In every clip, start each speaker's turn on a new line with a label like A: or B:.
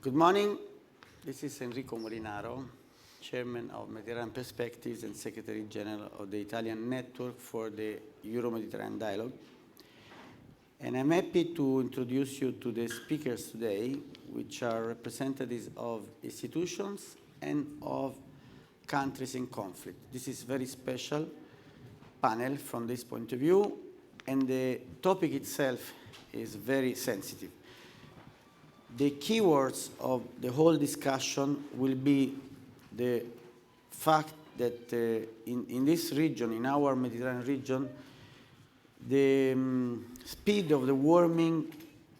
A: Good morning. This is Enrico Molinaro, Chairman of Mediterranean Perspectives and Secretary General of the Italian Network for the Euro-Mediterranean Dialogue. And I'm happy to introduce you to the speakers today, which are representatives of institutions and of countries in conflict. This is a very special panel from this point of view, and the topic itself is very sensitive. The keywords of the whole discussion will be the fact that in this region, in our Mediterranean region, the speed of the warming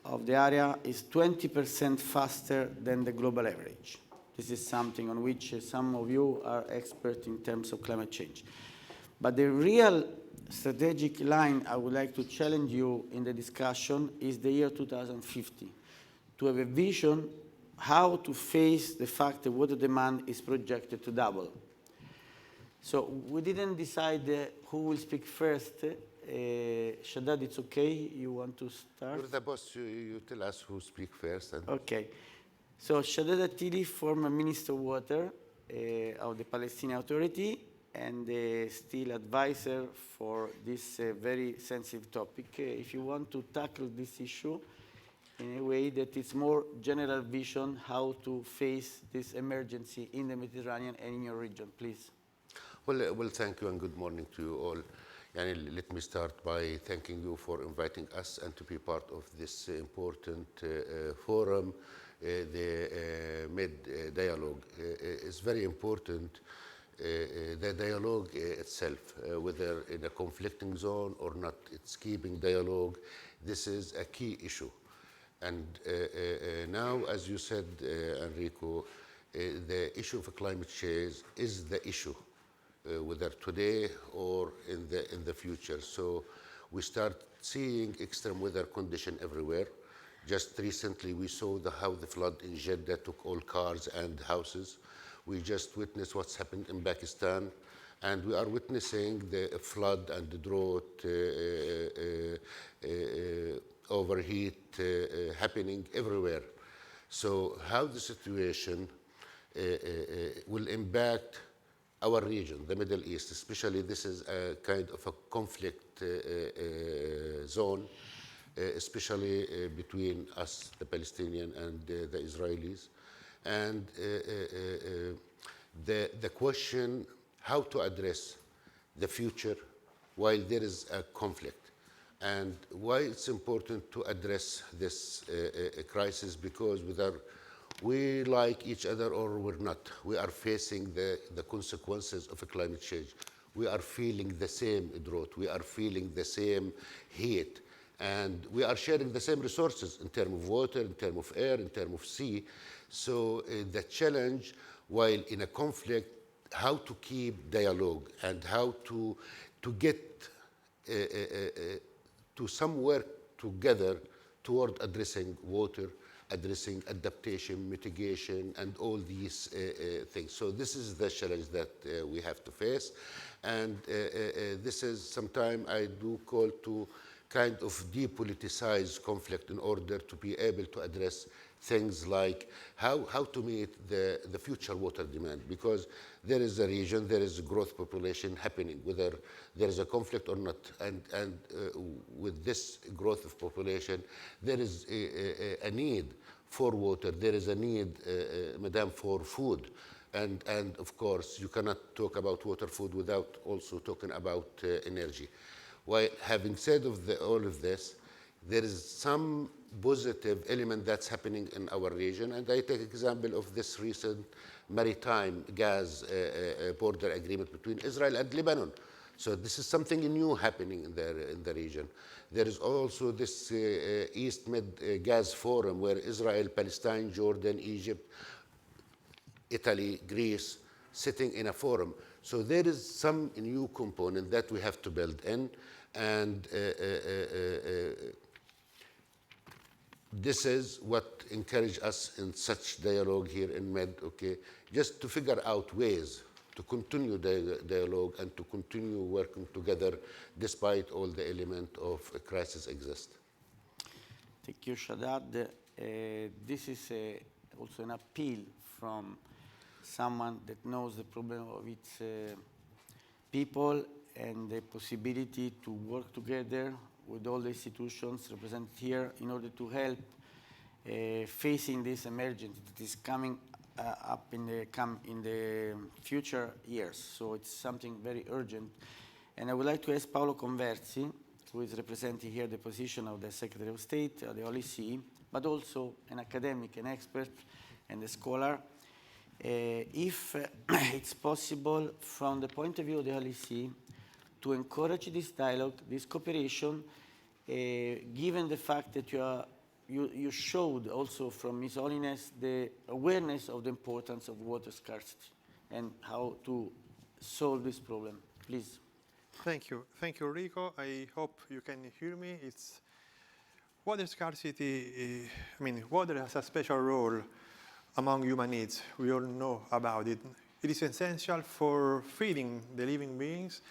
A: of the area is 20% faster than the global average. This is something on which some of you are experts in terms of climate change. But the real strategic line I would like to challenge you in the discussion is the year 2050, to have a vision how to face the fact that water demand is projected to double. So we didn't decide who will speak first. Shaddad, it's okay? You want to start?
B: You're the boss. You tell us who speak first.
A: Okay. So Shaddad Attili, former Minister of Water of the Palestinian Authority and still advisor for this very sensitive topic. If you want to tackle this issue in a way that it's more general vision how to face this emergency in the Mediterranean and in your region, please.
B: Well, thank you and good morning to you all. And let me start by thanking you for inviting us and to be part of this important forum. The Med dialogue is very important. The dialogue itself, whether in a conflicting zone or not, it's keeping dialogue. This is a key issue. And now, as you said, Enrico, the issue of climate change is the issue, whether today or in the future. So we start seeing extreme weather condition everywhere. Just recently, we saw how the flood in Jeddah took all cars and houses. We just witnessed what's happened in Pakistan, and we are witnessing the flood and the drought, overheat happening everywhere. So how the situation will impact our region, the Middle East, especially this is a kind of a conflict zone, especially between us, the Palestinians, and the Israelis. And the question how to address the future while there is a conflict. And why it's important to address this crisis, because whether we like each other or we're not, we are facing the consequences of climate change. We are feeling the same drought, we are feeling the same heat, and we are sharing the same resources in terms of water, in terms of air, in terms of sea. So the challenge, while in a conflict, how to keep dialogue and how to get to some work together toward addressing water, addressing adaptation, mitigation, and all these things. So this is the challenge that we have to face. And this is sometimes I do call to kind of depoliticize conflict in order to be able to address things like how to meet the future water demand, because there is a region, there is a growth population happening, whether there is a conflict or not. And with this growth of population, there is a need for water, there is a need, madam, for food. And of course, you cannot talk about water, food without also talking about energy. While having said all of this, there is some positive element that's happening in our region, and I take example of this recent maritime gas border agreement between Israel and Lebanon. So this is something new happening in the region. There is also this East Med Gas Forum where Israel, Palestine, Jordan, Egypt, Italy, Greece, sitting in a forum. So there is some new component that we have to build in, and this is what encouraged us in such dialogue here in Med, okay, just to figure out ways to continue the dialogue and to continue working together despite all the element of a crisis exist.
A: Thank you, Shaddad. This is also an appeal from someone that knows the problem of its people and the possibility to work together with all the institutions represented here in order to help facing this emergency that is coming up in the future years. So it's something very urgent. And I would like to ask Paolo Conversi, who is representing here the position of the Secretary of State of the OLC, but also an academic, an expert, and a scholar, if it's possible from the point of view of the OLC to encourage this dialogue, this cooperation, given the fact that you showed also from His Holiness the awareness of the importance of water scarcity and how to solve this problem. Please.
C: Thank you. Thank you, Rico. I hope you can hear me. It's water scarcity. Water has a special role among human needs. We all know about it. It is essential for feeding the living beings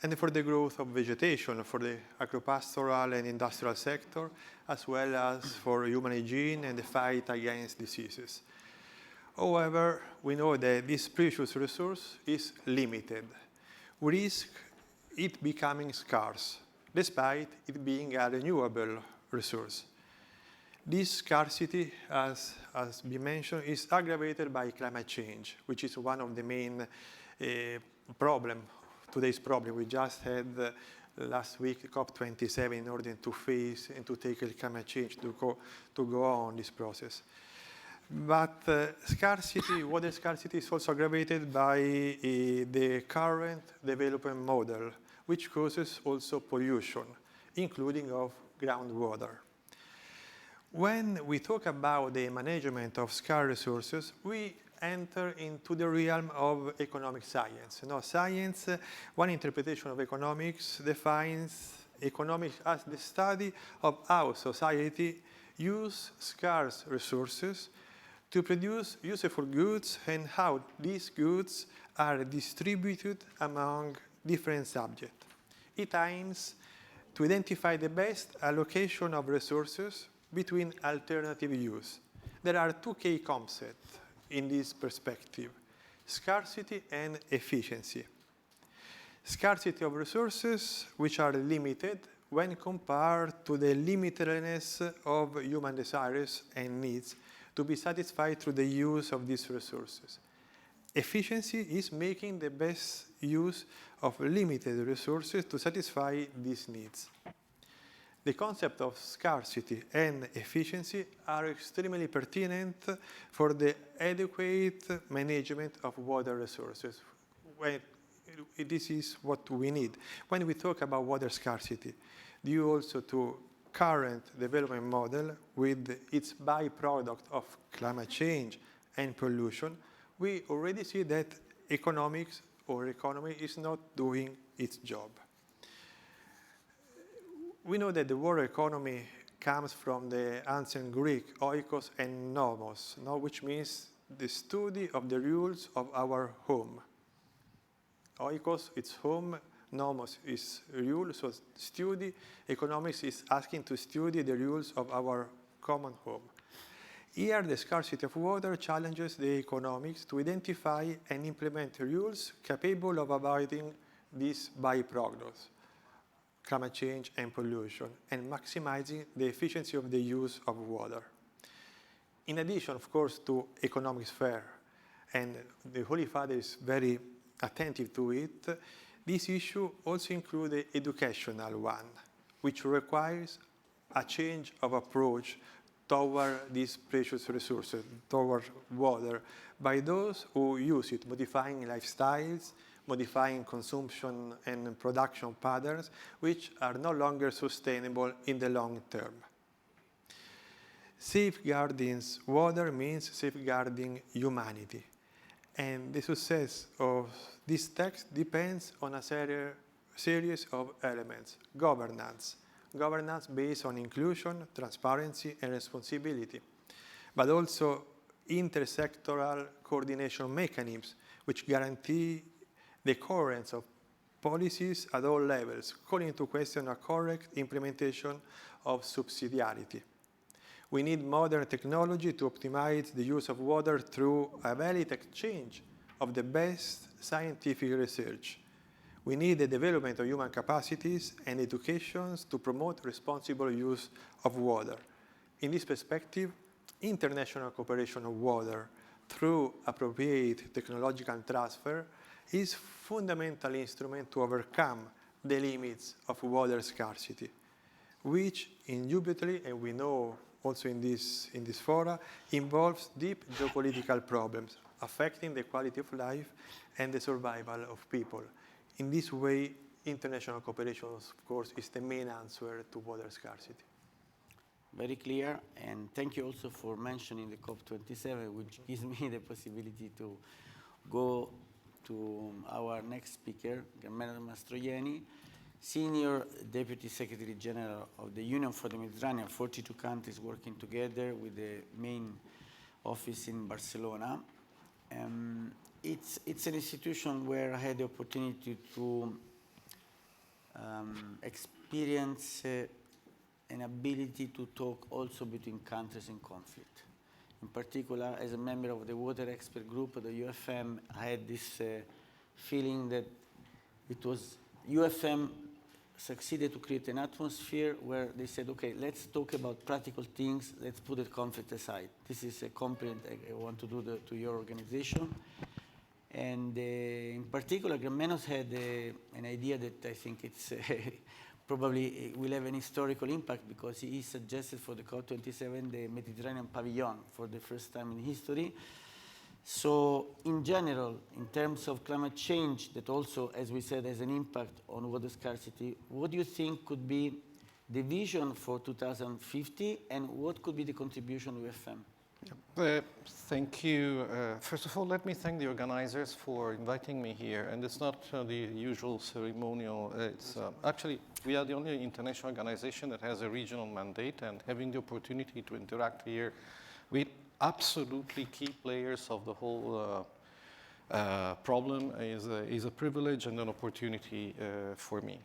C: and for the growth of vegetation, for the agropastoral and industrial sector, as well as for human hygiene and the fight against diseases. However, we know that this precious resource is limited. We risk it becoming scarce, despite it being a renewable resource. This scarcity, as been mentioned, is aggravated by climate change, which is one of the main today's problem. We just had last week COP27 in order to face and to tackle climate change, to go on this process. But water scarcity is also aggravated by the current development model, which causes also pollution, including of groundwater. When we talk about the management of scarce resources, we enter into the realm of economic science. Science, one interpretation of economics defines economics as the study of how society uses scarce resources to produce useful goods and how these goods are distributed among different subjects. It aims to identify the best allocation of resources between alternative use. There are two key concepts in this perspective: scarcity and efficiency. Scarcity of resources, which are limited when compared to the limitedness of human desires and needs to be satisfied through the use of these resources. Efficiency is making the best use of limited resources to satisfy these needs. The concept of scarcity and efficiency are extremely pertinent for the adequate management of water resources. This is what we need. When we talk about water scarcity, due also to current development model with its byproduct of climate change and pollution, we already see that economics or economy is not doing its job. We know that the water economy comes from the ancient Greek oikos and nomos, which means the study of the rules of our home. Oikos, it's home. Nomos is rule, so study. Economics is asking to study the rules of our common home. Here, the scarcity of water challenges the economics to identify and implement rules capable of avoiding these byproducts, climate change and pollution, and maximizing the efficiency of the use of water. In addition, of course, to economics fair, and the Holy Father is very attentive to it, this issue also includes the educational one, which requires a change of approach toward these precious resources, toward water, by those who use it, modifying lifestyles, modifying consumption and production patterns, which are no longer sustainable in the long term. Safeguarding water means safeguarding humanity. And the success of this text depends on a series of elements. Governance based on inclusion, transparency, and responsibility, but also intersectoral coordination mechanisms which guarantee the coherence of policies at all levels, calling into question a correct implementation of subsidiarity. We need modern technology to optimize the use of water through a valid exchange of the best scientific research. We need the development of human capacities and educations to promote responsible use of water. In this perspective, international cooperation of water through appropriate technological transfer is a fundamental instrument to overcome the limits of water scarcity, which indubitably, and we know also in this fora, involves deep geopolitical problems affecting the quality of life and the survival of people. In this way, international cooperation, of course, is the main answer to water scarcity.
A: Very clear, and thank you also for mentioning the COP27, which gives me the possibility to go to our next speaker, Germano Mastroianni, Senior Deputy Secretary General of the Union for the Mediterranean, 42 countries working together with the main office in Barcelona. It's an institution where I had the opportunity to experience an ability to talk also between countries in conflict. In particular, as a member of the Water Expert Group of the UFM, I had this feeling that it was UFM succeeded to create an atmosphere where they said, okay, let's talk about practical things, let's put the conflict aside. This is a compliment I want to do to your organization. And in particular, Germanos had an idea that I think it's probably will have an historical impact because he suggested for the COP27 the Mediterranean pavilion for the first time in history. So in general, in terms of climate change, that also, as we said, has an impact on water scarcity, what do you think could be the vision for 2050 and what could be the contribution of UFM?
D: Thank you. First of all, let me thank the organizers for inviting me here. And it's not the usual ceremonial. It's actually, we are the only international organization that has a regional mandate, and having the opportunity to interact here with absolutely key players of the whole problem is a privilege and an opportunity for me.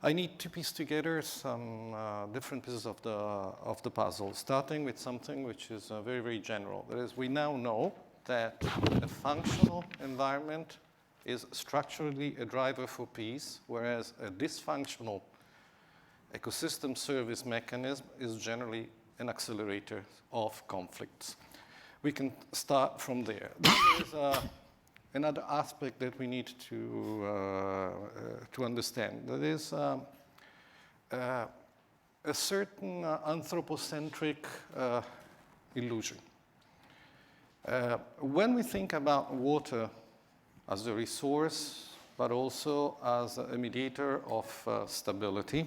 D: I need to piece together some different pieces of the puzzle, starting with something which is very, very general. That is, we now know that a functional environment is structurally a driver for peace, whereas a dysfunctional ecosystem service mechanism is generally an accelerator of conflicts. We can start from there. There is another aspect that we need to understand. That is a certain anthropocentric illusion. When we think about water as a resource, but also as a mediator of stability,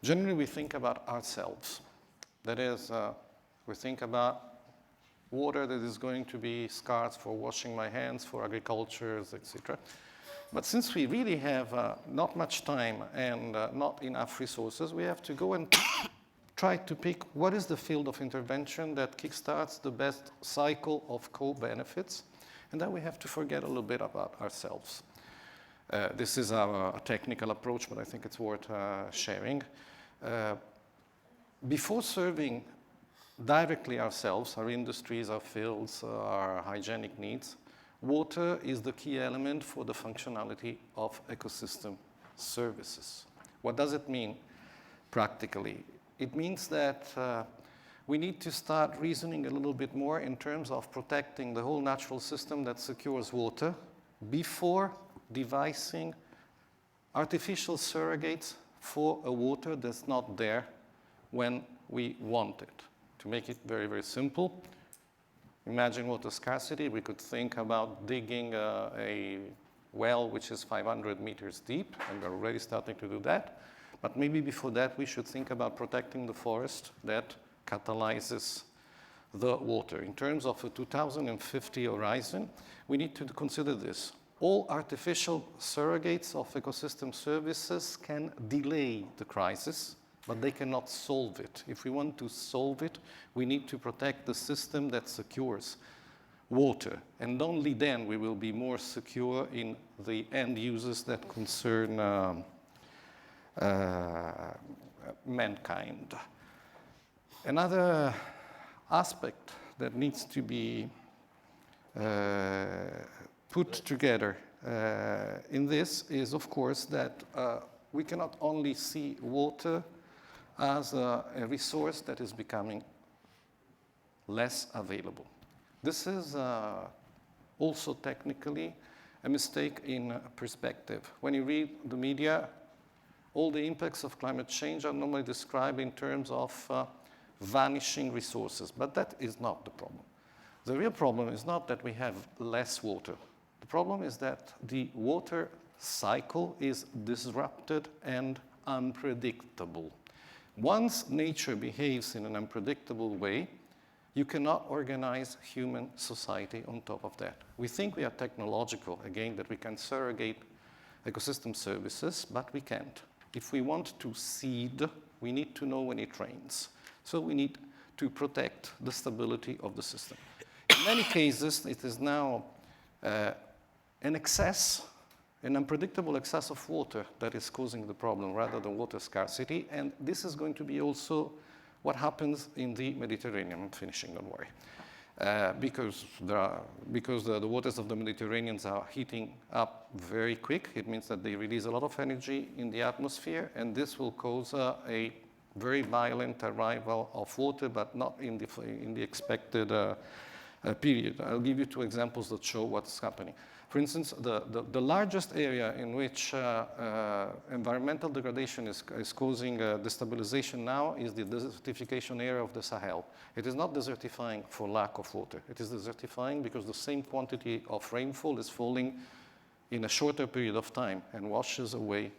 D: generally we think about ourselves. That is, we think about water that is going to be scarce for washing my hands, for agriculture, etc. But since we really have not much time and not enough resources, we have to go and try to pick what is the field of intervention that kickstarts the best cycle of co-benefits. And then we have to forget a little bit about ourselves. This is our technical approach, but I think it's worth sharing. Before serving directly ourselves, our industries, our fields, our hygienic needs, water is the key element for the functionality of ecosystem services. What does it mean practically? It means that we need to start reasoning a little bit more in terms of protecting the whole natural system that secures water before devising artificial surrogates for a water that's not there when we want it. To make it very, very simple, imagine water scarcity. We could think about digging a well which is 500 meters deep, and we're already starting to do that. But maybe before that, we should think about protecting the forest that catalyzes the water. In terms of a 2050 horizon, we need to consider this. All artificial surrogates of ecosystem services can delay the crisis, but they cannot solve it. If we want to solve it, we need to protect the system that secures water. And only then we will be more secure in the end uses that concern mankind. Another aspect that needs to be put together in this is, of course, that we cannot only see water as a resource that is becoming less available. This is also technically a mistake in perspective. When you read the media, all the impacts of climate change are normally described in terms of vanishing resources, but that is not the problem. The real problem is not that we have less water. The problem is that the water cycle is disrupted and unpredictable. Once nature behaves in an unpredictable way, you cannot organize human society on top of that. We think we are technological, again, that we can surrogate ecosystem services, but we can't. If we want to seed, we need to know when it rains. So we need to protect the stability of the system. In many cases, it is now an excess, an unpredictable excess of water that is causing the problem rather than water scarcity. And this is going to be also what happens in the Mediterranean. I'm finishing, don't worry. Because the waters of the Mediterranean are heating up very quick. It means that they release a lot of energy in the atmosphere, and this will cause a very violent arrival of water, but not in the expected period. I'll give you two examples that show what's happening. For instance, the largest area in which environmental degradation is causing destabilization now is the desertification area of the Sahel. It is not desertifying for lack of water. It is desertifying because the same quantity of rainfall is falling in a shorter period of time and washes away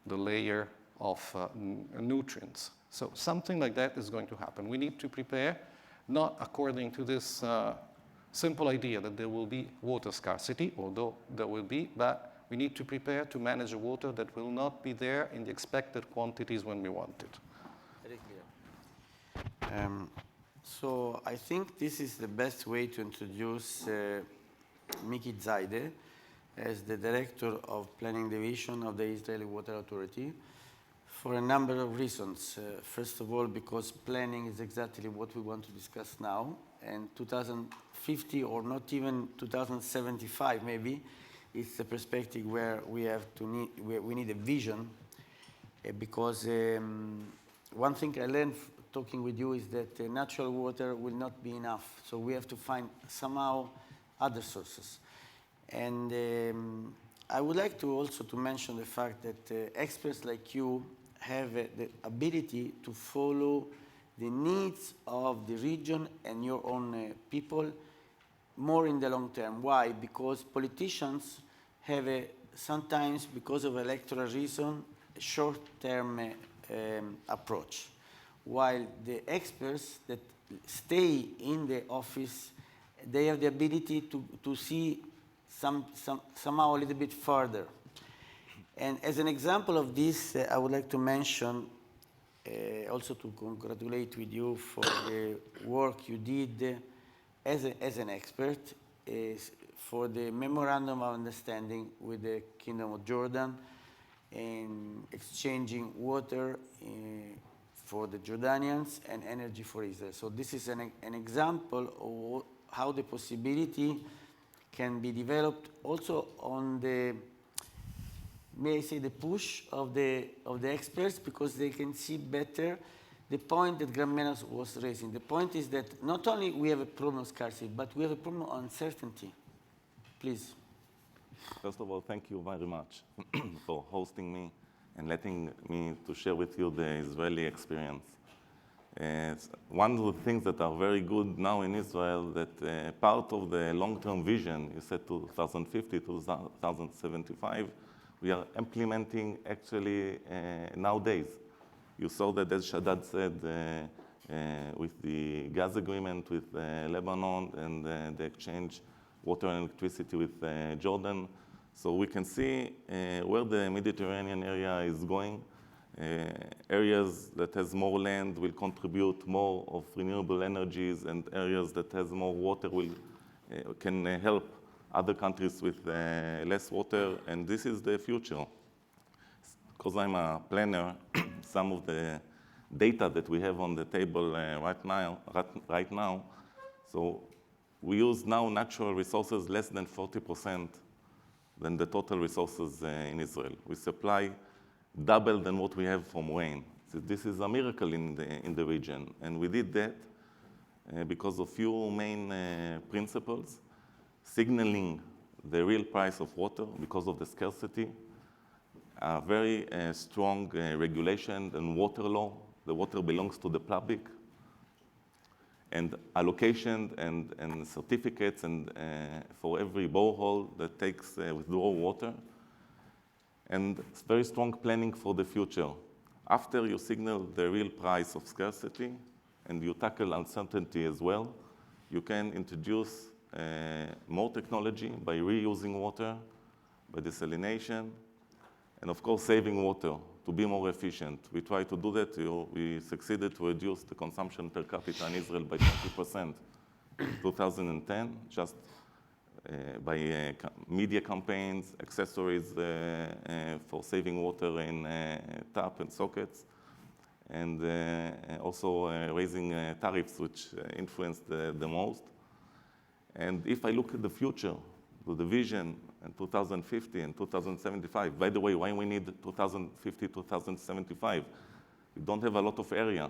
D: the layer of nutrients. So something like that is going to happen. We need to prepare, not according to this simple idea that there will be water scarcity, although there will be, but we need to prepare to manage a water that will not be there in the expected quantities when we want it.
A: Very clear. So I think this is the best way to introduce Miki Zaide as the Director of Planning Division of the Israeli Water Authority for a number of reasons. First of all, because planning is exactly what we want to discuss now, and 2050 or not even 2075 maybe, it's the perspective where we need a vision, because one thing I learned talking with you is that natural water will not be enough, so we have to find somehow other sources. And I would like to also to mention the fact that experts like you have the ability to follow the needs of the region and your own people more in the long term. Why? Because politicians have sometimes, because of electoral reason, a short-term approach, while the experts that stay in the office, they have the ability to see somehow a little bit further. And as an example of this, I would like to mention, also to congratulate with you for the work you did as an expert for the Memorandum of Understanding with the Kingdom of Jordan in exchanging water for the Jordanians and energy for Israel. So this is an example of how the possibility can be developed also on the, may I say, the push of the experts, because they can see better the point that Gramenos was raising. The point is that not only we have a problem of scarcity, but we have a problem of uncertainty. Please.
E: First of all, thank you very much for hosting me and letting me to share with you the Israeli experience. One of the things that are very good now in Israel, that part of the long-term vision, you said 2050, 2075, we are implementing actually nowadays. You saw that, as Shaddad said, with the gas agreement with Lebanon and the exchange water and electricity with Jordan. So we can see where the Mediterranean area is going. Areas that has more land will contribute more of renewable energies, and areas that has more water can help other countries with less water, and this is the future. Because I'm a planner, some of the data that we have on the table right now. So we use now natural resources less than 40% than the total resources in Israel. We supply double than what we have from rain. So this is a miracle in the region. And we did that because of few main principles: signaling the real price of water because of the scarcity, a very strong regulation and water law. The water belongs to the public, and allocation and certificates and for every borehole that takes withdraw water, and very strong planning for the future. After you signal the real price of scarcity and you tackle uncertainty as well, you can introduce more technology by reusing water, by desalination, and of course saving water to be more efficient. We try to do that. We succeeded to reduce the consumption per capita in Israel by 20% in 2010, just by media campaigns, accessories for saving water in tap and sockets, and also raising tariffs, which influenced the most. And if I look at the future, to the vision in 2050 and 2075, by the way, why we need 2050, 2075? We don't have a lot of area.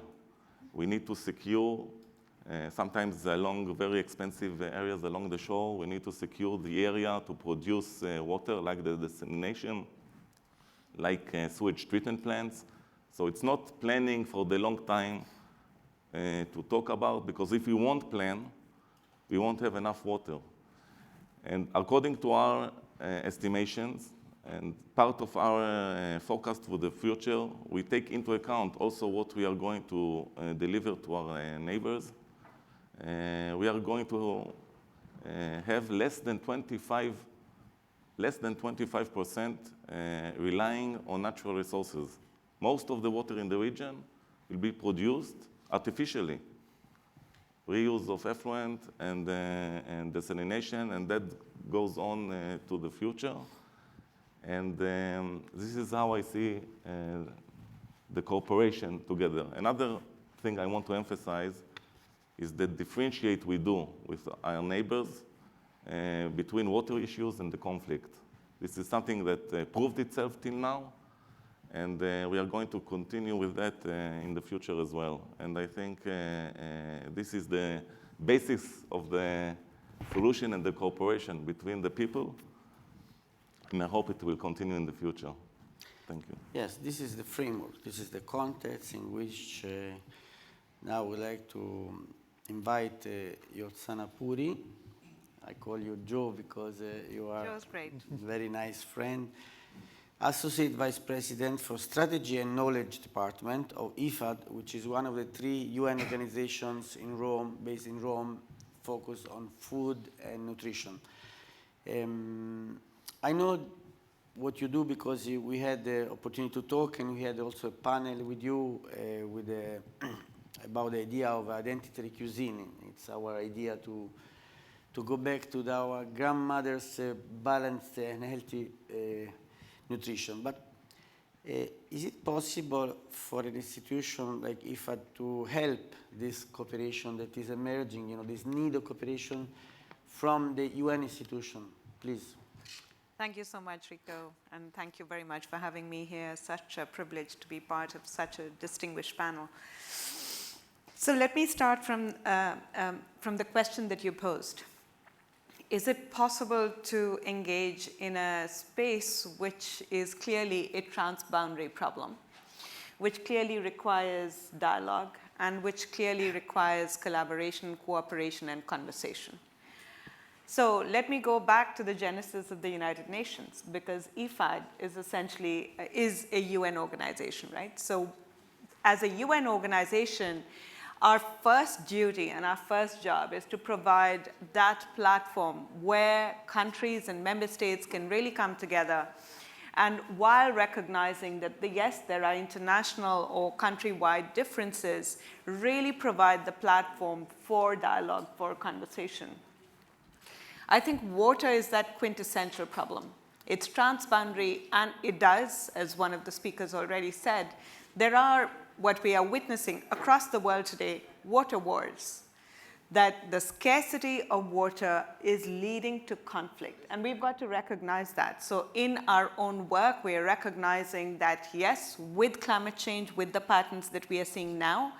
E: We need to secure, sometimes along very expensive areas along the shore, we need to secure the area to produce water, like the desalination, like sewage treatment plants. So it's not planning for the long time to talk about, because if we won't plan, we won't have enough water. And according to our estimations, and part of our forecast for the future, we take into account also what we are going to deliver to our neighbors. We are going to have less than 25% relying on natural resources. Most of the water in the region will be produced artificially. Reuse of effluent and desalination, and that goes on to the future. And this is how I see the cooperation together. Another thing I want to emphasize is the differentiate we do with our neighbors between water issues and the conflict. This is something that proved itself till now, and we are going to continue with that in the future as well. And I think this is the basis of the solution and the cooperation between the people, and I hope it will continue in the future. Thank you.
A: Yes, this is the framework. This is the context in which now we like to invite Yotsana Puri. I call you Joe because you are
F: Joe's great.
A: a very nice friend. Associate Vice President for Strategy and Knowledge Department of IFAD, which is one of the 3 UN organizations in Rome, based in Rome, focused on food and nutrition. I know what you do because we had the opportunity to talk, and we had also a panel with you about the idea of identity cuisine. It's our idea to go back to our grandmother's balanced and healthy nutrition. But is it possible for an institution like IFAD to help this cooperation that is emerging, this need of cooperation from the UN institution? Please.
F: Thank you so much, Rico, and thank you very much for having me here. Such a privilege to be part of such a distinguished panel. So let me start from the question that you posed. Is it possible to engage in a space which is clearly a transboundary problem, which clearly requires dialogue, and which clearly requires collaboration, cooperation, and conversation? So let me go back to the genesis of the United Nations, because IFAD is essentially a UN organization, right? So as a UN organization, our first duty and our first job is to provide that platform where countries and member states can really come together, and while recognizing that, yes, there are international or country-wide differences, really provide the platform for dialogue, for conversation. I think water is that quintessential problem. It's transboundary, and it does, as one of the speakers already said, there are what we are witnessing across the world today, water wars, that the scarcity of water is leading to conflict. And we've got to recognize that. So in our own work, we are recognizing that, yes, with climate change, with the patterns that we are seeing now,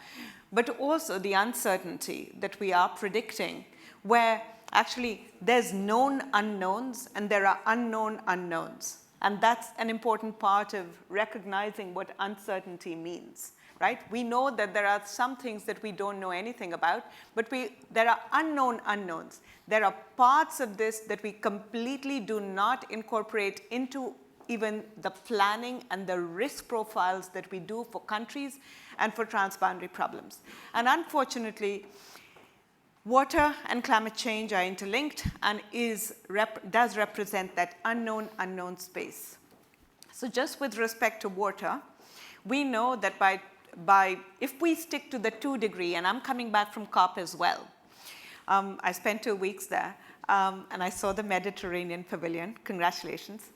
F: but also the uncertainty that we are predicting, where actually there's known unknowns and there are unknown unknowns. And that's an important part of recognizing what uncertainty means. Right? We know that there are some things that we don't know anything about, but there are unknown unknowns. There are parts of this that we completely do not incorporate into even the planning and the risk profiles that we do for countries and for transboundary problems. And unfortunately, water and climate change are interlinked and does represent that unknown space. So just with respect to water, we know that if we stick to the 2-degree, and I'm coming back from COP as well. I spent 2 weeks there, and I saw the Mediterranean Pavilion. Congratulations.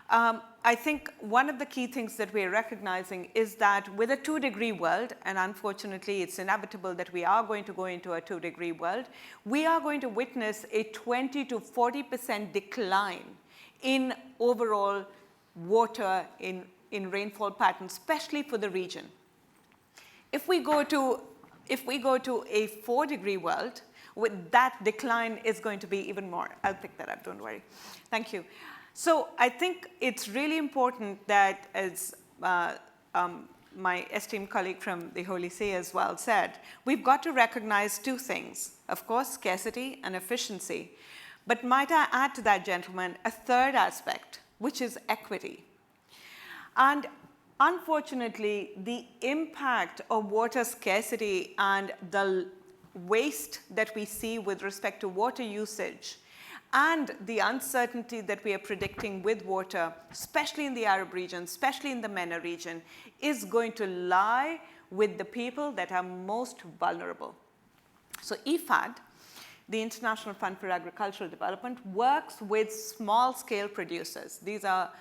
F: I think one of the key things that we're recognizing is that with a 2-degree world, and unfortunately it's inevitable that we are going to go into a 2-degree world, we are going to witness a 20 to 40% decline in overall water in rainfall patterns, especially for the region. If we go to a 4-degree world, that decline is going to be even more. I'll pick that up, don't worry. Thank you. So I think it's really important that, as my esteemed colleague from the Holy See as well said, we've got to recognize 2 things. Of course, scarcity and efficiency. But might I add to that, gentlemen, a 3rd aspect, which is equity. And unfortunately, the impact of water scarcity and the waste that we see with respect to water usage and the uncertainty that we are predicting with water, especially in the Arab region, especially in the MENA region, is going to lie with the people that are most vulnerable. So IFAD, the International Fund for Agricultural Development, works with small-scale producers. These are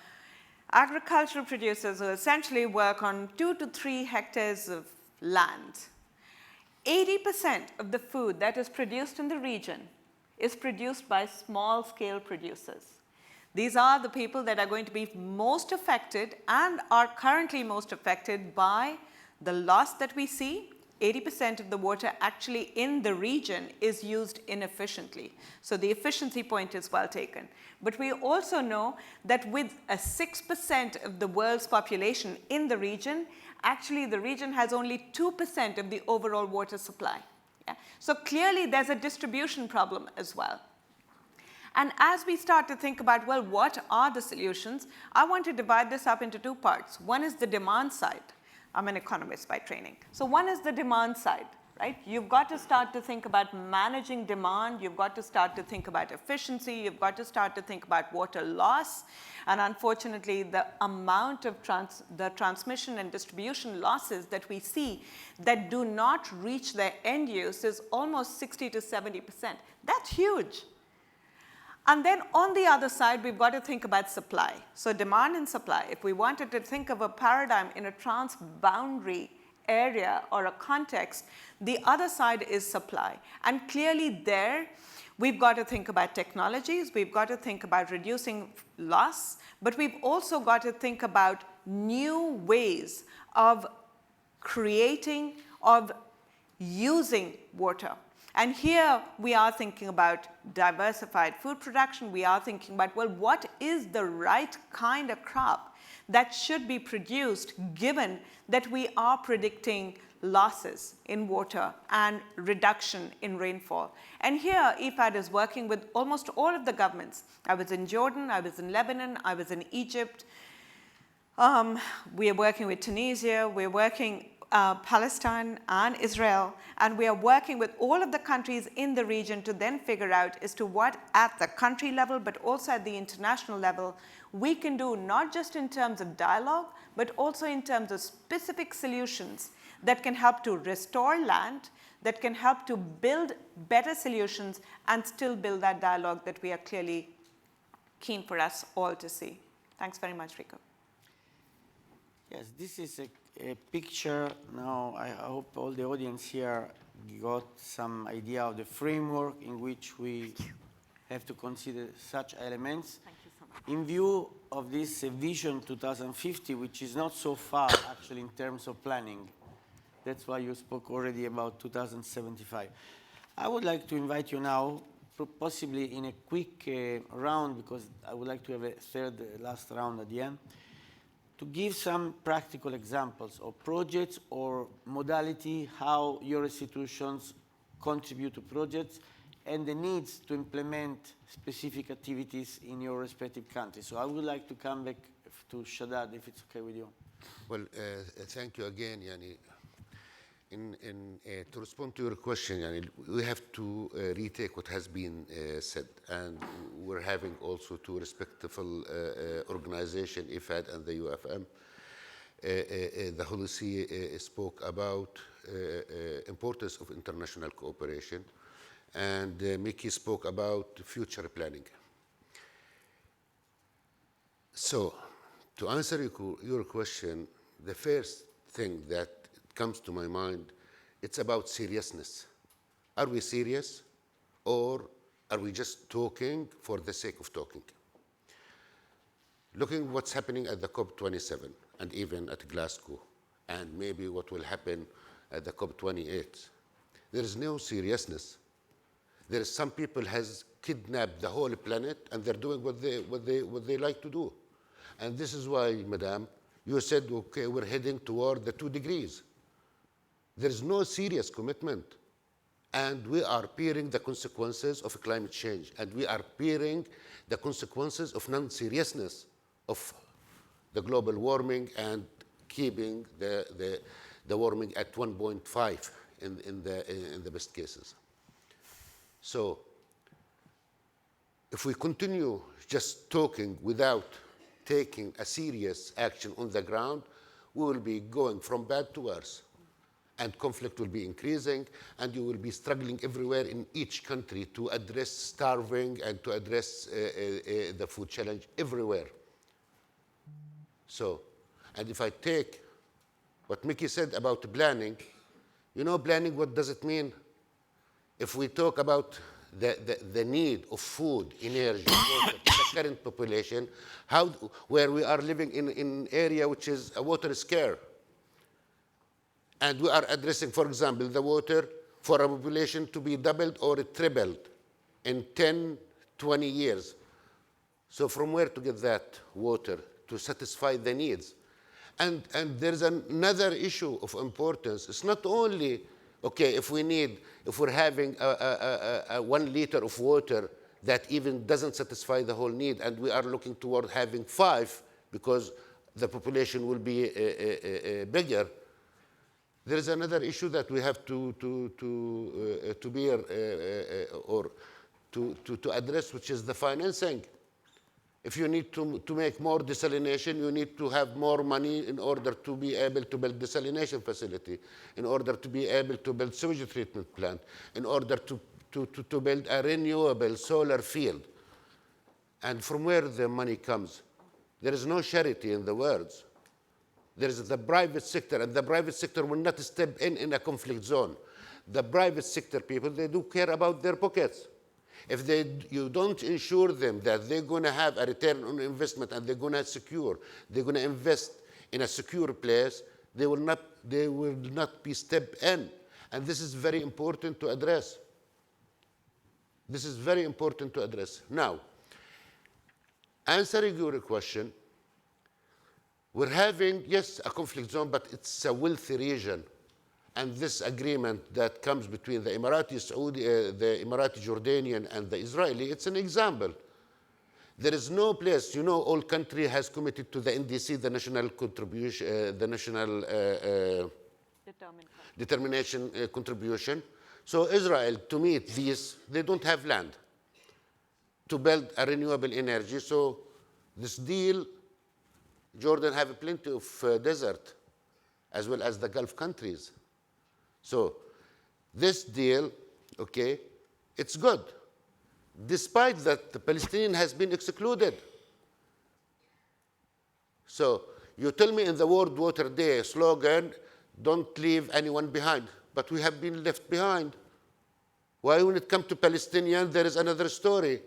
F: agricultural producers who essentially work on 2 to 3 hectares of land. 80% of the food that is produced in the region is produced by small-scale producers. These are the people that are going to be most affected and are currently most affected by the loss that we see. 80% of the water actually in the region is used inefficiently. So the efficiency point is well taken. But we also know that with a 6% of the world's population in the region, actually the region has only 2% of the overall water supply. Yeah? So clearly there's a distribution problem as well. And as we start to think about, well, what are the solutions? I want to divide this up into 2 parts. One is the demand side. I'm an economist by training. So one is the demand side, right? You've got to start to think about managing demand. You've got to start to think about efficiency. You've got to start to think about water loss. And unfortunately, the amount of the transmission and distribution losses that we see that do not reach their end use is almost 60 to 70%. That's huge. And then on the other side, we've got to think about supply. So demand and supply. If we wanted to think of a paradigm in a transboundary area or a context, the other side is supply. And clearly there, we've got to think about technologies. We've got to think about reducing loss. But we've also got to think about new ways of creating, of using water. And here we are thinking about diversified food production. We are thinking about, well, what is the right kind of crop that should be produced given that we are predicting losses in water and reduction in rainfall? And here IFAD is working with almost all of the governments. I was in Jordan, I was in Lebanon, I was in Egypt. We are working with Tunisia, we're working Palestine and Israel, and we are working with all of the countries in the region to then figure out as to what at the country level, but also at the international level, we can do not just in terms of dialogue, but also in terms of specific solutions that can help to restore land, that can help to build better solutions and still build that dialogue that we are clearly keen for us all to see. Thanks very much, Rico.
A: Yes, this is a picture now. I hope all the audience here got some idea of the framework in which we have to consider such elements.
F: Thank you so much.
A: In view of this Vision 2050, which is not so far actually in terms of planning. That's why you spoke already about 2075. I would like to invite you now, possibly in a quick round, because I would like to have a third, last round at the end, to give some practical examples of projects or modality, how your institutions contribute to projects, and the needs to implement specific activities in your respective countries. So I would like to come back to Shaddad, if it's okay with you.
B: Well, thank you again, Yani. To respond to your question, Yani, we have to retake what has been said, and we're having also two respectful organizations, IFAD and the UFM. The Hulusi spoke about importance of international cooperation, and Mickey spoke about future planning. So, to answer your question, the first thing that comes to my mind, it's about seriousness. Are we serious, or are we just talking for the sake of talking? Looking what's happening at the COP27 and even at Glasgow, and maybe what will happen at the COP28, there is no seriousness. There is some people has kidnapped the whole planet, and they're doing what they like to do. And this is why, Madam, you said, okay, we're heading toward the 2 degrees. There is no serious commitment, and we are bearing the consequences of climate change, and we are bearing the consequences of non-seriousness of the global warming and keeping the warming at 1.5 in the best cases. So if we continue just talking without taking a serious action on the ground, we will be going from bad to worse. And conflict will be increasing, and you will be struggling everywhere in each country to address starving and to address the food challenge everywhere. So, and if I take what Mickey said about planning, you know, planning, what does it mean? If we talk about the need of food, energy, water, the current population, where we are living in an area which is a water scarce, and we are addressing, for example, the water for a population to be doubled or tripled in 10, 20 years. So from where to get that water to satisfy the needs? And there's another issue of importance. It's not only, okay, if we're having a 1 liter of water that even doesn't satisfy the whole need, and we are looking toward having 5 because the population will be bigger. There is another issue that we have to bear or to address, which is the financing. If you need to make more desalination, you need to have more money in order to be able to build desalination facility, in order to be able to build sewage treatment plant, in order to build a renewable solar field. And from where the money comes, there is no charity in the words. There is the private sector, and the private sector will not step in a conflict zone. The private sector people, they do care about their pockets. If you don't ensure them that they're going to have a return on investment and they're going to invest in a secure place, they will not be stepped in. And this is very important to address. This is very important to address. Now, answering your question, we're having, yes, a conflict zone, but it's a wealthy region. And this agreement that comes between the Emirati Saudi, the Emirati Jordanian, and the Israeli, it's an example. There is no place, you know, all country has committed to the NDC, the national contribution, the national determination contribution. So Israel, to meet these, they don't have land to build a renewable energy. So this deal, Jordan have plenty of desert, as well as the Gulf countries. So this deal, okay, it's good, despite that the Palestinian has been excluded. So You tell me in the World Water Day slogan, don't leave anyone behind. But we have been left behind. Why, when it comes to Palestinians, there is another story?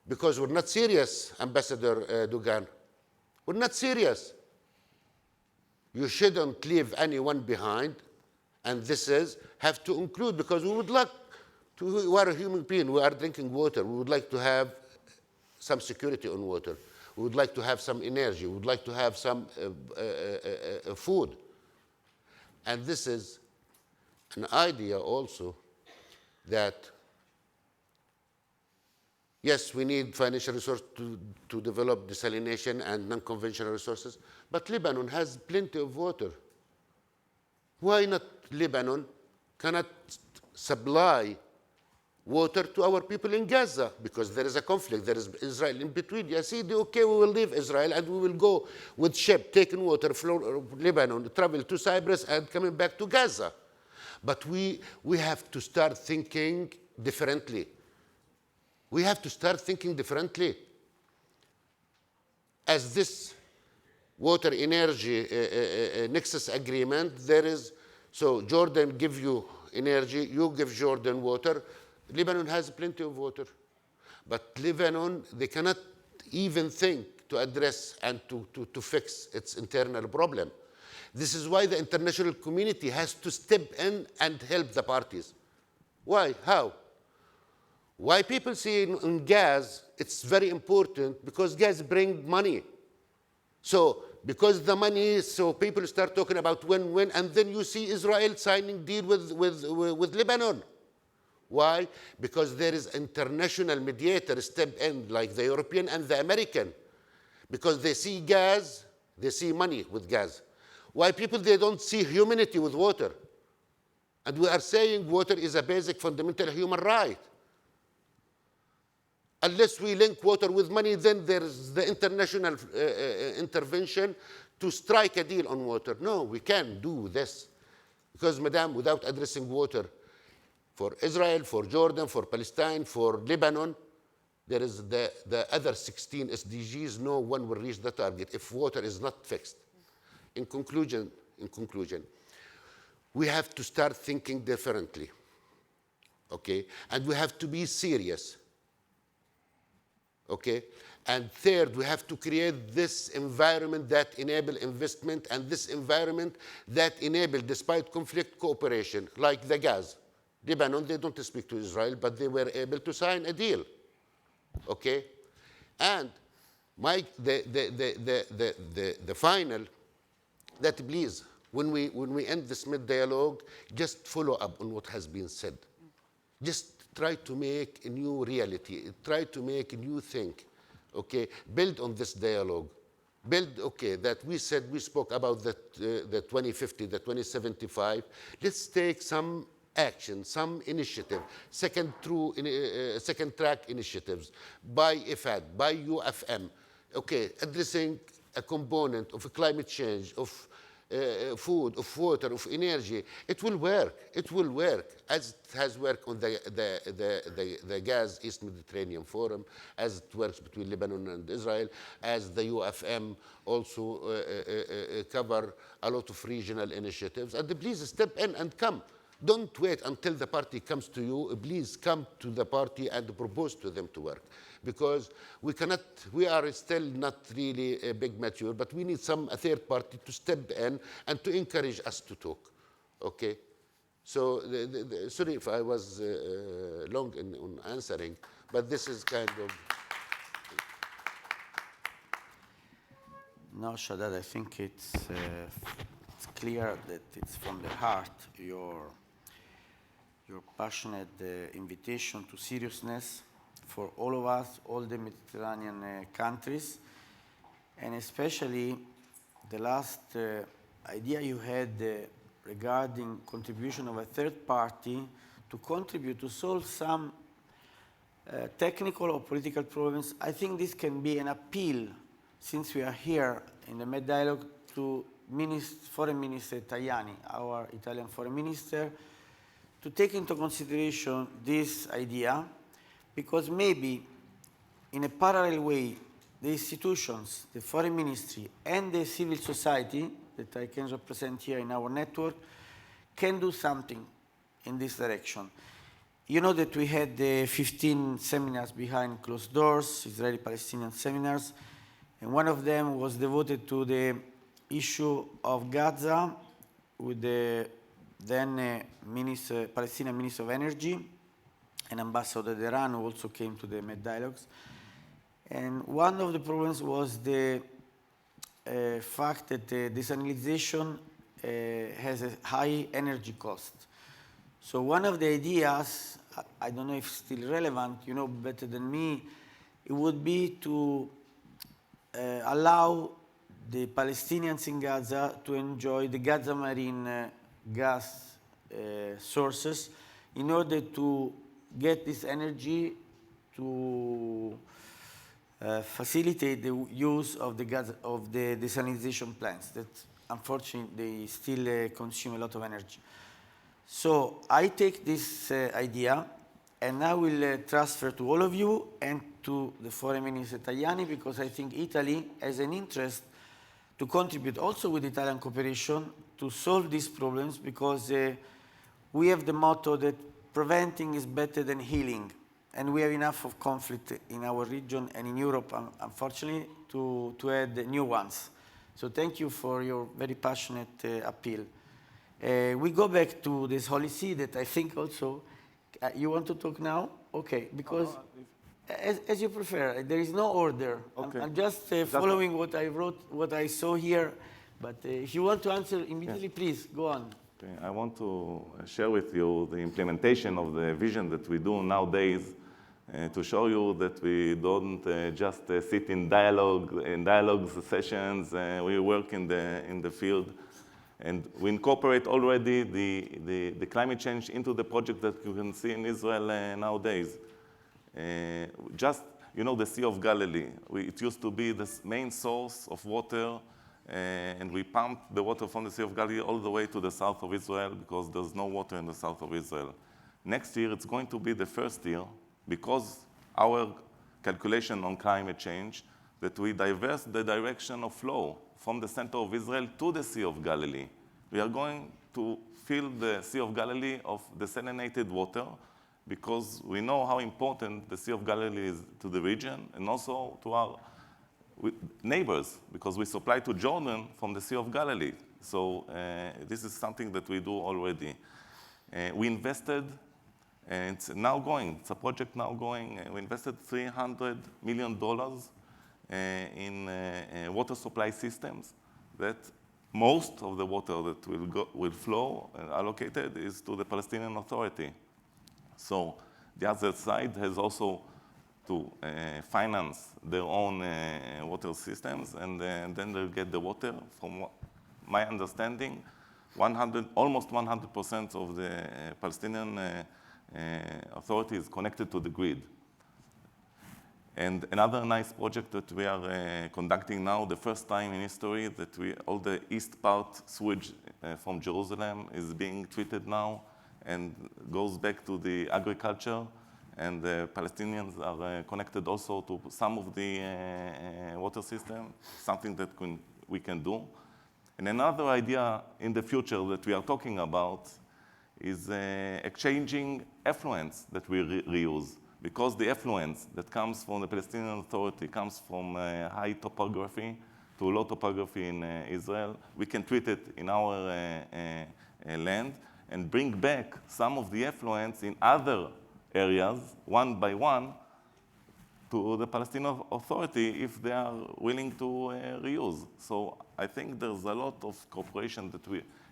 B: Because we're not serious, Ambassador Dugan. We're not serious. You shouldn't leave anyone behind, and this is have to include, because we would like to, we are a human being, we are drinking water, we would like to have some security on water, we would like to have some energy, we would like to have some food. And this is an idea also that, yes, we need financial resources to develop desalination and non-conventional resources, but Lebanon has plenty of water. Why not Lebanon cannot supply water to our people in Gaza? Because there is a conflict, there is Israel in between. You see, okay, we will leave Israel and we will go with ship, taking water from Lebanon, travel to Cyprus and coming back to Gaza. But we have to start thinking differently. We have to start thinking differently. As this water energy nexus agreement, there is, so Jordan give you energy, you give Jordan water. Lebanon has plenty of water. But Lebanon, they cannot even think to address and to fix its internal problem. This is why the international community has to step in and help the parties. Why? How? Why people see in gas, it's very important because gas brings money. So because the money, so people start talking about win-win, and then you see Israel signing deal with Lebanon. Why? Because there is international mediator step in, like the European and the American. Because they see gas, they see money with gas. Why people, they don't see humanity with water? And we are saying water is a basic fundamental human right. Unless we link water with money, then there's the international intervention to strike a deal on water. No, we can't do this. Because, madam, without addressing water for Israel, for Jordan, for Palestine, for Lebanon, there is the other 16 SDGs, no one will reach the target if water is not fixed. In conclusion, we have to start thinking differently, okay? And we have to be serious, okay? And third, we have to create this environment that enable investment and this environment that enable, despite conflict, cooperation, like the gas. Lebanon, they don't speak to Israel, but they were able to sign a deal, okay? And the final, that please, when we end this mid-dialogue, just follow up on what has been said. Just try to make a new reality. Try to make a new thing, okay? Build on this dialogue. Build, okay, that we said, we spoke about the 2050, the 2075. Let's take some action, some initiative, second track initiatives by IFAD, by UFM, okay, addressing a component of climate change, of food, of water, of energy. It will work. It will work, as it has worked on the Gas East Mediterranean Forum, as it works between Lebanon and Israel, as the UFM also cover a lot of regional initiatives. And please step in and come. Don't wait until the party comes to you. Please come to the party and propose to them to work. Because we are still not really a big mature, but we need a third party to step in and to encourage us to talk, okay? So, sorry if I was long on answering, but this is kind of...
A: No, Shaddad, I think it's clear that it's from the heart, your passionate invitation to seriousness for all of us, all the Mediterranean countries, and especially the last idea you had regarding contribution of a third party to contribute to solve some technical or political problems. I think this can be an appeal, since we are here in the Med Dialogue, to Foreign Minister Tajani, our Italian Foreign Minister, to take into consideration this idea, because maybe in a parallel way the institutions, the foreign ministry, and the civil society that I can represent here in our network can do something in this direction. You know that we had 15 seminars behind closed doors, Israeli-Palestinian seminars, and one of them was devoted to the issue of Gaza with the then Palestinian Minister of Energy and Ambassador Deran, who also came to the Med Dialogues. And one of the problems was the fact that the desalinization has a high energy cost. So one of the ideas, I don't know if it's still relevant, you know better than me, it would be to allow the Palestinians in Gaza to enjoy the Gaza Marine gas sources in order to get this energy to facilitate the use of the desalinization plants that unfortunately they still consume a lot of energy. So I take this idea and I will transfer to all of you and to the Foreign Minister Tajani, because I think Italy has an interest to contribute also with Italian cooperation to solve these problems, because we have the motto that preventing is better than healing. And we have enough of conflict in our region and in Europe, unfortunately, to add new ones. So thank you for your very passionate appeal. We go back to this Holy See that I think also, you want to talk now? Okay, because as you prefer, there is no order.
E: Okay.
A: I'm just following what I wrote, what I saw here. But if you want to answer immediately, please, go on.
E: Okay. I want to share with you the implementation of the vision that we do nowadays to show you that we don't just sit in dialogue sessions. We work in the field, and we incorporate already the climate change into the project that you can see in Israel nowadays. Just, you know, the Sea of Galilee. It used to be the main source of water, and we pump the water from the Sea of Galilee all the way to the south of Israel because there's no water in the south of Israel. Next year, it's going to be the first year, because our calculation on climate change, that we diverse the direction of flow from the center of Israel to the Sea of Galilee. We are going to fill the Sea of Galilee of desalinated water, because we know how important the Sea of Galilee is to the region and also to our neighbors, because we supply to Jordan from the Sea of Galilee. So this is something that we do already. We invested, and it's now going, it's a project now going, we invested $300 million in water supply systems, that most of the water that will flow allocated is to the Palestinian Authority. So the other side has also to finance their own water systems, and then they'll get the water. From my understanding, almost 100% of the Palestinian Authority is connected to the grid. And another nice project that we are conducting now, the first time in history that all the east part sewage from Jerusalem is being treated now and goes back to the agriculture. And the Palestinians are connected also to some of the water system, something that we can do. And another idea in the future that we are talking about is exchanging effluents that we reuse. Because the effluents that comes from the Palestinian Authority comes from high topography to low topography in Israel, we can treat it in our land and bring back some of the effluents in other areas, one by one, to the Palestinian Authority if they are willing to reuse. So I think there's a lot of cooperation that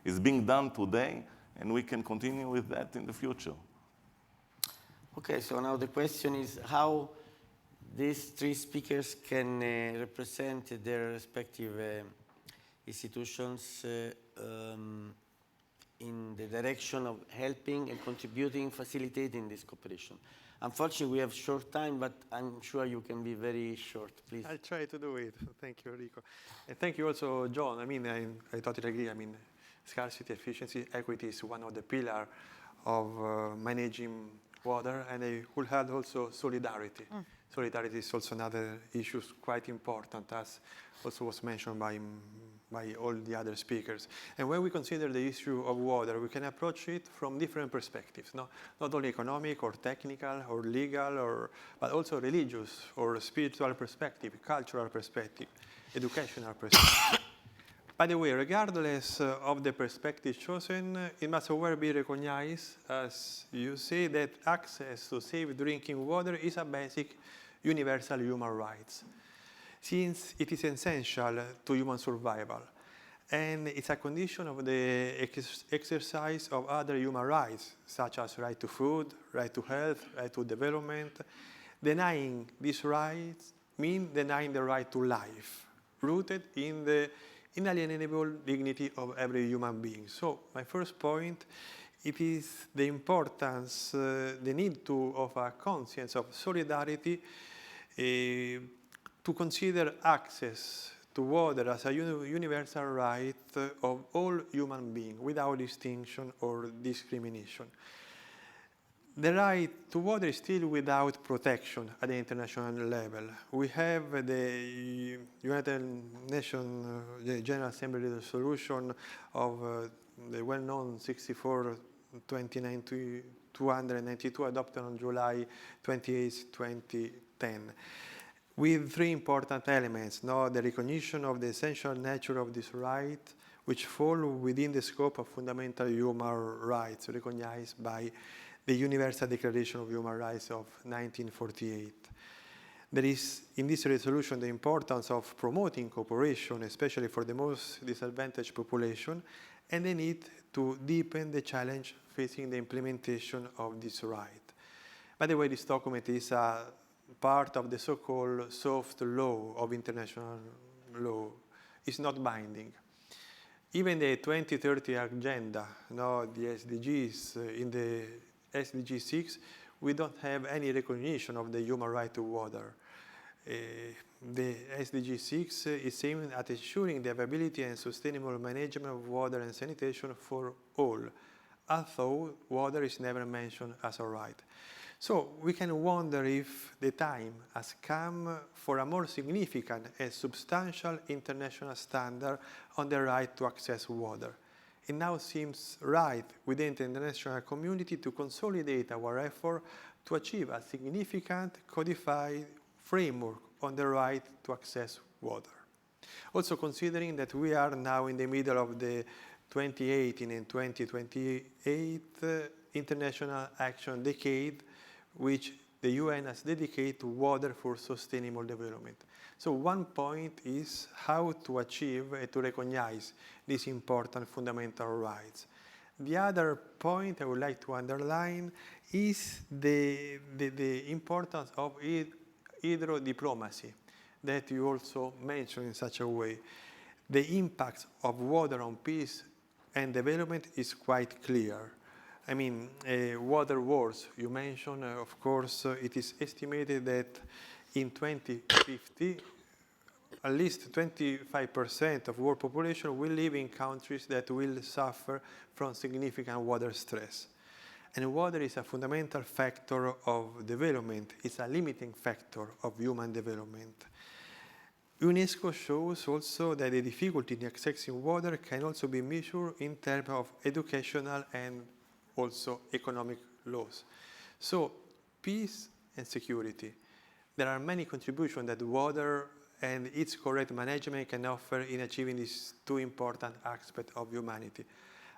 E: is being done today, and we can continue with that in the future.
A: Okay, so now the question is how these three speakers can represent their respective institutions in the direction of helping and contributing, facilitating this cooperation. Unfortunately, we have short time, but I'm sure you can be very short, please.
C: I'll try to do it. Thank you, Enrico. And thank you also, John. I mean, I totally agree. I mean, scarcity, efficiency, equity is one of the pillars of managing water, and I would add also solidarity. solidarity is also another issue quite important, as also was mentioned by all the other speakers. And when we consider the issue of water, we can approach it from different perspectives, not only economic or technical or legal, but also religious or spiritual perspective, cultural perspective, educational perspective. By the way, regardless of the perspective chosen, it must always be recognized, as you say, that access to safe drinking water is a basic universal human right, since it is essential to human survival. And it's a condition of the exercise of other human rights, such as right to food, right to health, right to development. Denying these rights means denying the right to life, rooted in the inalienable dignity of every human being. So my first point, it is the importance, the need of a conscience of solidarity to consider access to water as a universal right of all human beings without distinction or discrimination. The right to water is still without protection at the international level. We have the United Nations General Assembly resolution of the well-known 292 adopted on July 28, 2010, with three important elements. The recognition of the essential nature of this right, which fall within the scope of fundamental human rights recognized by the Universal Declaration of Human Rights of 1948. There is, in this resolution, the importance of promoting cooperation, especially for the most disadvantaged population, and the need to deepen the challenge facing the implementation of this right. By the way, this document is a part of the so-called soft law of international law. It's not binding. Even the 2030 agenda, the SDGs, in the SDG 6, we don't have any recognition of the human right to water. The SDG 6 is aimed at ensuring the availability and sustainable management of water and sanitation for all, although water is never mentioned as a right. So we can wonder if the time has come for a more significant and substantial international standard on the right to access water. It now seems right within the international community to consolidate our effort to achieve a significant codified framework on the right to access water. Also considering that we are now in the middle of the 2018 and 2028 International Action Decade, which the UN has dedicated to water for sustainable development. So one point is how to achieve and to recognize these important fundamental rights. The other point I would like to underline is the importance of hydro-diplomacy that you also mentioned in such a way. The impact of water on peace and development is quite clear. I mean, water wars, you mentioned, of course, it is estimated that in 2050, at least 25% of world population will live in countries that will suffer from significant water stress. And water is a fundamental factor of development. It's a limiting factor of human development. UNESCO shows also that the difficulty in accessing water can also be measured in terms of educational and also economic laws. So peace and security. There are many contributions that water and its correct management can offer in achieving these two important aspects of humanity.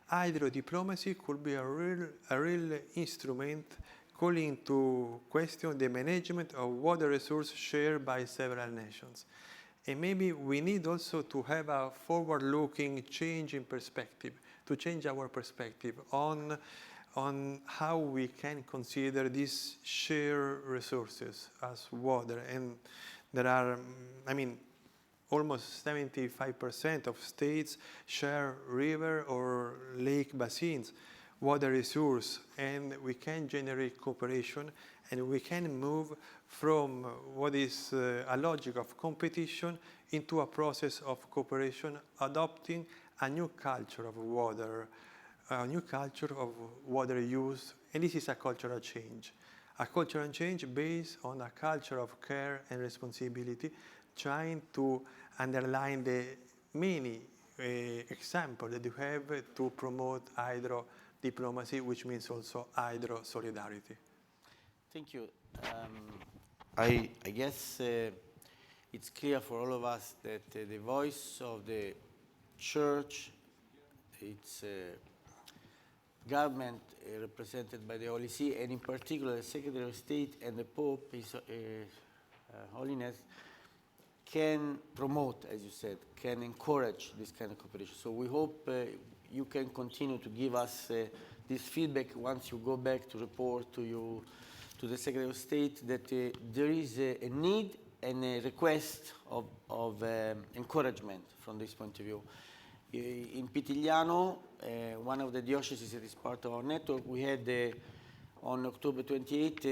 C: Hydro-diplomacy could be a real instrument calling into question the management of water resources shared by several nations. And maybe we need also to have a forward-looking change in perspective, to change our perspective on how we can consider these shared resources as water. And there are, almost 75% of states share river or lake basins, water resource, and we can generate cooperation, and we can move from what is a logic of competition into a process of cooperation, adopting a new culture of water, a new culture of water use, and this is a cultural change. a cultural change based on a culture of care and responsibility, trying to underline the many examples that you have to promote hydro diplomacy, which means also hydro solidarity.
A: Thank you. I guess it's clear for all of us that the voice of the church, its government represented by the Holy See, and in particular the Secretary of State and the Pope, His Holiness, can promote, as you said, can encourage this kind of cooperation. So we hope you can continue to give us this feedback once you go back to report to the Secretary of State that there is a need and a request of encouragement from this point of view. In Pitigliano, one of the dioceses that is part of our network, we had on October 28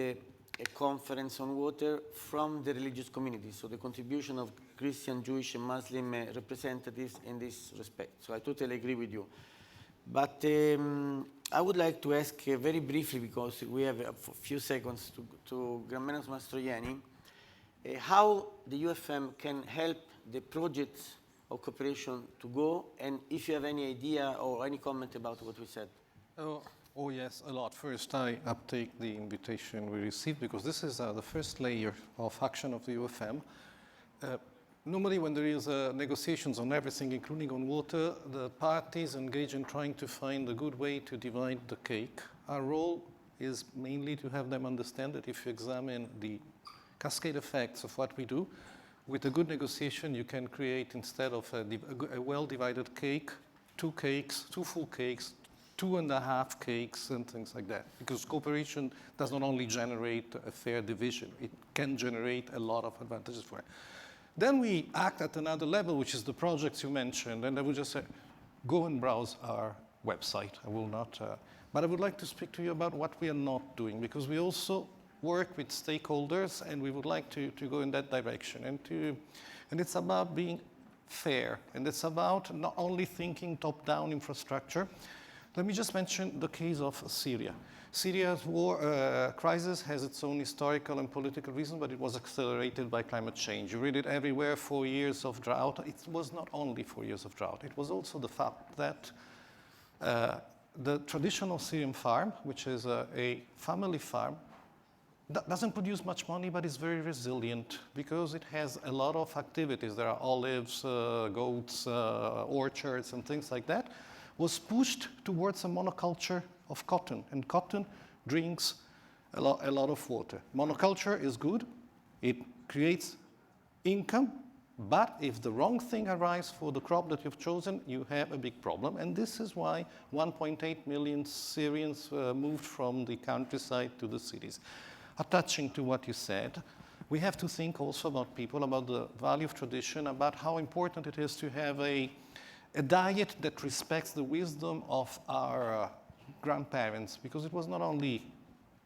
A: a conference on water from the religious community, so the contribution of Christian, Jewish, and Muslim representatives in this respect. So I totally agree with you. But I would like to ask very briefly, because we have a few seconds, to Gramenos Mastroianni, how the UFM can help the projects of cooperation to go, and if you have any idea or any comment about what we said.
D: Oh yes, a lot. First, I uptake the invitation we received, because this is the first layer of action of the UFM. Normally, when there is negotiations on everything, including on water, the parties engage in trying to find a good way to divide the cake. Our role is mainly to have them understand that if you examine the cascade effects of what we do, with a good negotiation, you can create, instead of a well-divided cake, two full cakes, 2.5 cakes, and things like that. Because cooperation does not only generate a fair division, it can generate a lot of advantages for it. Then we act at another level, which is the projects you mentioned, and I would just say, go and browse our website. I will not, but I would like to speak to you about what we are not doing, because we also work with stakeholders, and we would like to go in that direction. And it's about being fair, and it's about not only thinking top-down infrastructure. Let me just mention the case of Syria. Syria's war crisis has its own historical and political reason, but it was accelerated by climate change. You read it everywhere, 4 years of drought. It was not only 4 years of drought. It was also the fact that the traditional Syrian farm, which is a family farm, doesn't produce much money, but is very resilient because it has a lot of activities. There are olives, goats, orchards, and things like that. Was pushed towards a monoculture of cotton, and cotton drinks a lot of water. Monoculture is good, it creates income, but if the wrong thing arrives for the crop that you've chosen, you have a big problem, and this is why 1.8 million Syrians moved from the countryside to the cities. Attaching to what you said, we have to think also about people, about the value of tradition, about how important it is to have a diet that respects the wisdom of our grandparents, because it was not only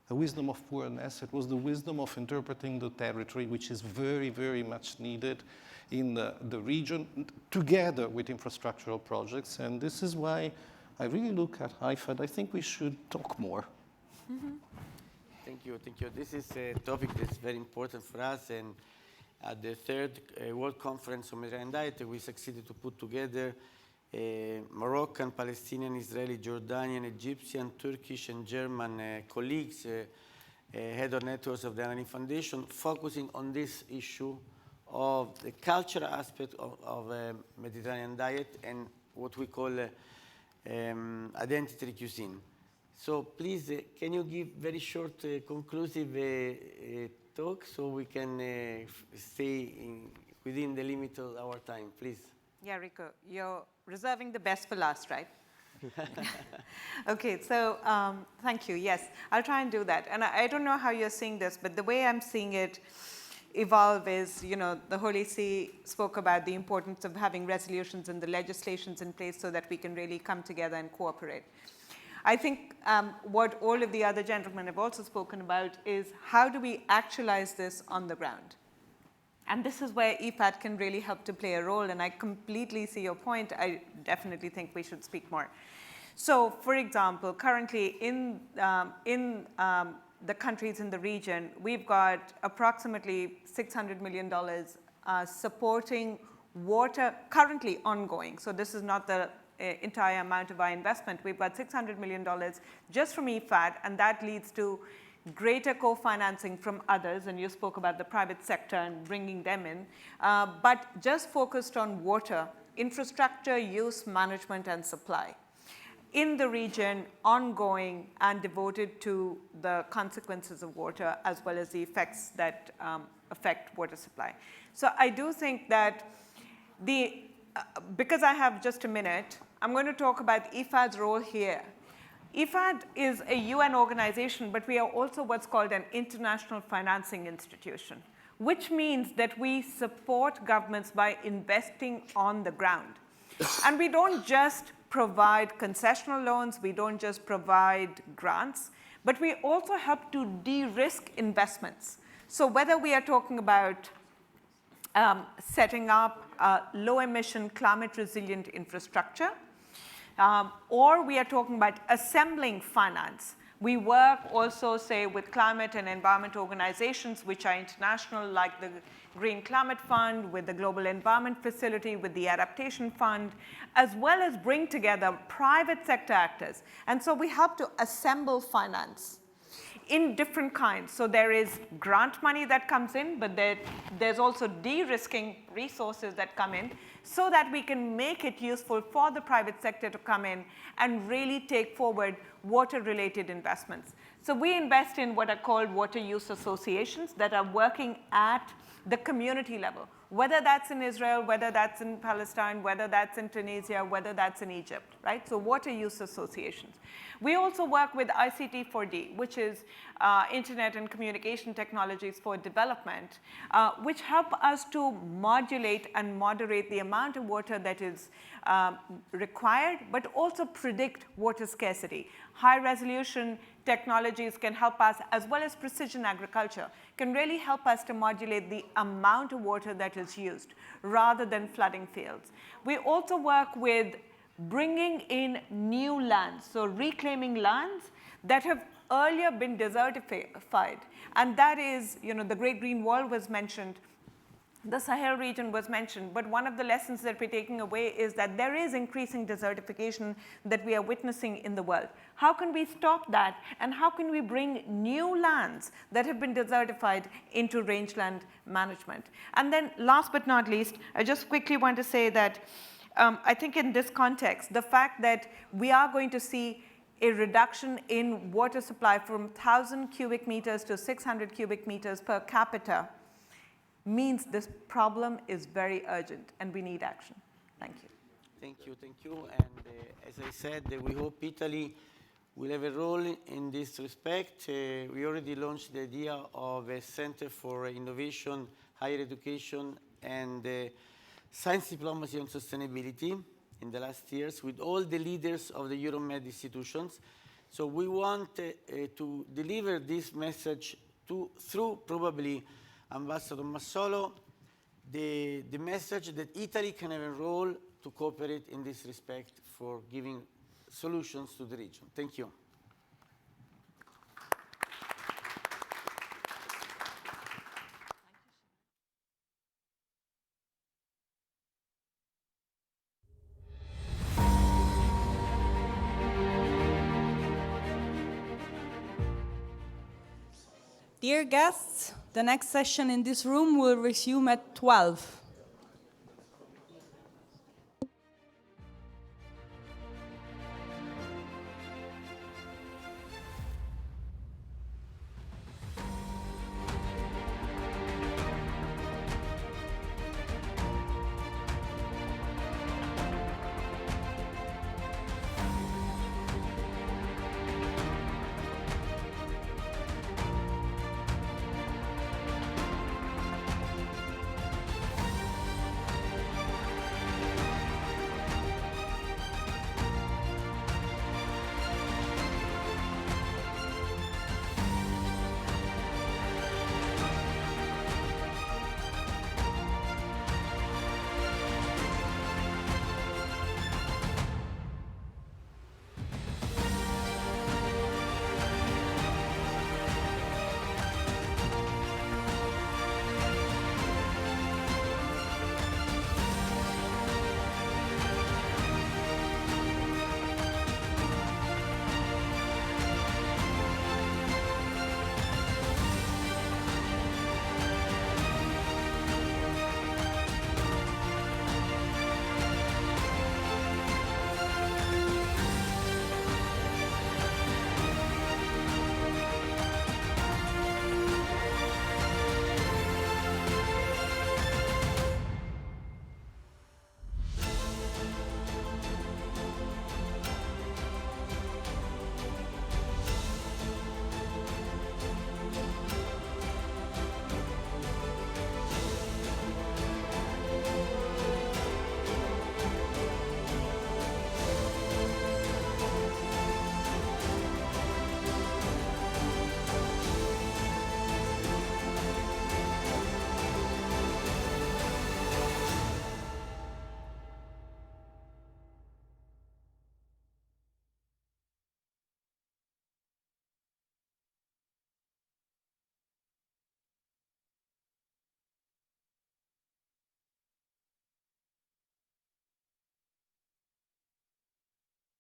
D: the wisdom of poorness, it was the wisdom of interpreting the territory, which is very, very much needed in the region, together with infrastructural projects. And this is why I really look at IFAD. I think we should talk more.
F: Mm-hmm.
A: Thank you, thank you. This is a topic that's very important for us, and at the third World Conference on Mediterranean Diet, we succeeded to put together Moroccan, Palestinian, Israeli, Jordanian, Egyptian, Turkish, and German colleagues, head of networks of the Al-Amin Foundation, focusing on this issue of the cultural aspect of Mediterranean diet and what we call identity cuisine. So please, can you give very short, conclusive talk so we can stay within the limit of our time, please?
F: Yeah, Rico, you're reserving the best for last, right? Okay, so thank you. Yes, I'll try and do that. And I don't know how you're seeing this, but the way I'm seeing it evolve is, you know, the Holy See spoke about the importance of having resolutions and the legislations in place so that we can really come together and cooperate. I think what all of the other gentlemen have also spoken about is how do we actualize this on the ground? And this is where EPAD can really help to play a role, and I completely see your point. I definitely think we should speak more. So, for example, currently in the countries in the region, we've got approximately $600 million supporting water currently ongoing. So this is not the entire amount of our investment. We've got $600 million just from EFAD, and that leads to greater co-financing from others, and you spoke about the private sector and bringing them in, but just focused on water, infrastructure, use, management, and supply in the region, ongoing and devoted to the consequences of water as well as the effects that affect water supply. So I do think that because I have just a minute, I'm going to talk about IFAD's role here. IFAD is a UN organization, but we are also what's called an international financing institution, which means that we support governments by investing on the ground. And we don't just provide concessional loans, we don't just provide grants, but we also help to de-risk investments. So whether we are talking about setting up low-emission, climate-resilient infrastructure, or we are talking about assembling finance. We work also, say, with climate and environment organizations which are international, like the Green Climate Fund, with the Global Environment Facility, with the Adaptation Fund, as well as bring together private sector actors. And so we help to assemble finance in different kinds. So there is grant money that comes in, but there's also de-risking resources that come in so that we can make it useful for the private sector to come in and really take forward water-related investments. So we invest in what are called water use associations that are working at the community level, whether that's in Israel, whether that's in Palestine, whether that's in Tunisia, whether that's in Egypt, right? So water use associations. We also work with ICT4D, which is Internet and Communication Technologies for Development, which help us to modulate and moderate the amount of water that is required, but also predict water scarcity. High-resolution technologies can help us, as well as precision agriculture, can really help us to modulate the amount of water that is used, rather than flooding fields. We also work with bringing in new lands, so reclaiming lands that have earlier been desertified. And that is, the Great Green Wall was mentioned, the Sahel region was mentioned, but one of the lessons that we're taking away is that there is increasing desertification that we are witnessing in the world. How can we stop that, and how can we bring new lands that have been desertified into rangeland management? And then last but not least, I just quickly want to say that I think in this context, the fact that we are going to see a reduction in water supply from 1,000 cubic meters to 600 cubic meters per capita means this problem is very urgent and we need action. Thank you.
A: Thank you, thank you. And as I said, we hope Italy will have a role in this respect. We already launched the idea of a Center for Innovation, Higher Education, and Science Diplomacy on Sustainability in the last years with all the leaders of the Euromed institutions. So we want to deliver this message through probably Ambassador Massolo, the message that Italy can have a role to cooperate in this respect for giving solutions to the region. Thank you.
G: Dear guests, the next session in this room will resume at 12.